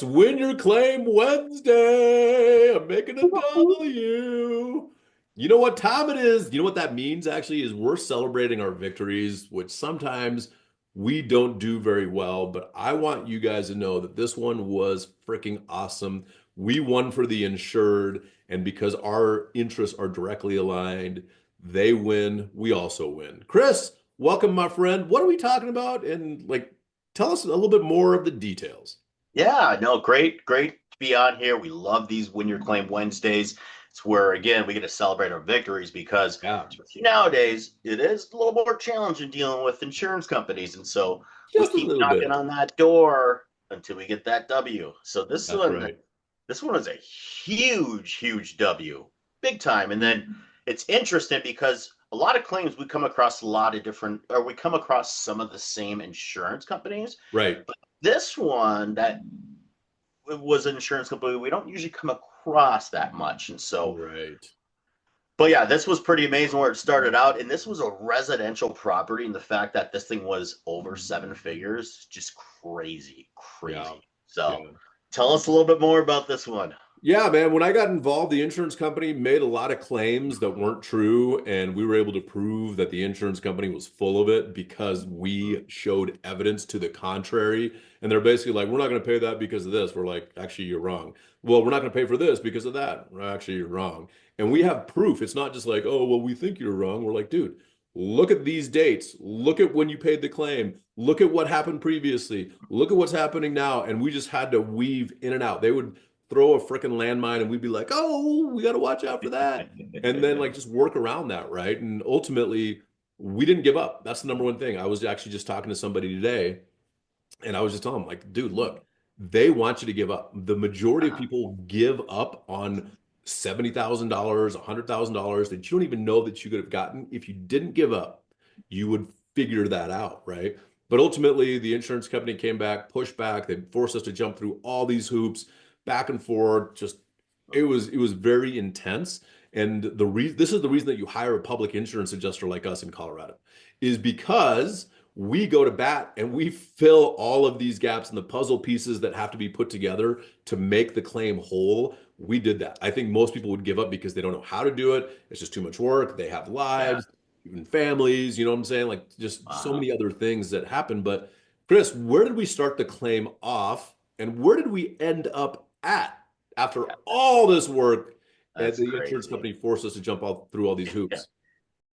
It's Win Your Claim Wednesday. I'm making a W. You know what time it is? You know what that means actually is we're celebrating our victories, which sometimes we don't do very well, but I want you guys to know that this one was freaking awesome. We won for the insured, and because our interests are directly aligned, they win, we also win. Chris, welcome, my friend. What are we talking about? And tell us a little bit more of the details. Yeah, no, great to be on here. We love these Win Your Claim Wednesdays. It's where, again, we get to celebrate our victories because, Yeah, especially nowadays, it is a little more challenging dealing with insurance companies. And so we just a keep little knocking bit. on that door until we get that W. So That's right. this one is a huge W, big time. And then it's interesting because a lot of claims we come across a lot of different, or we come across some of the same insurance companies. Right. This one that was an insurance company we don't usually come across that much. And so, Right. but yeah, this was pretty amazing where it started out. And this was a residential property. And the fact that this thing was over seven figures, just crazy, Yeah. crazy. So Yeah. tell us a little bit more about this one. Yeah, man. When I got involved, the insurance company made a lot of claims that weren't true, and we were able to prove that the insurance company was full of it because we showed evidence to the contrary. And they're basically like, we're not going to pay that because of this. We're like, actually, you're wrong. Well, we're not going to pay for this because of that. Well, actually, you're wrong. And we have proof. It's not just like, oh, well, we think you're wrong. We're like, dude, look at these dates. Look at when you paid the claim. Look at what happened previously. Look at what's happening now. And we just had to weave in and out. They would throw a freaking landmine and we'd be like, oh, we got to watch out for that. And then just work around that, right? And ultimately, we didn't give up. That's the number one thing. I was actually just talking to somebody today and I was just telling them, like, dude, look, they want you to give up. The majority of Uh-huh. people give up on $70,000, $100,000 that you don't even know that you could have gotten. If you didn't give up, you would figure that out, right? But ultimately, the insurance company came back, pushed back. They forced us to jump through all these hoops, back and forth. Just it was very intense. And this is the reason that you hire a public insurance adjuster like us in Colorado, is because we go to bat and we fill all of these gaps and the puzzle pieces that have to be put together to make the claim whole. We did that. I think most people would give up because they don't know how to do it. It's just too much work. They have Yeah. lives, even families, you know what I'm saying? Like just so Uh-huh. many other things that happen. But Chris, where did we start the claim off and where did we end up at after Yeah. all this work and That's the insurance crazy. company forced us to jump all through all these Yeah. hoops?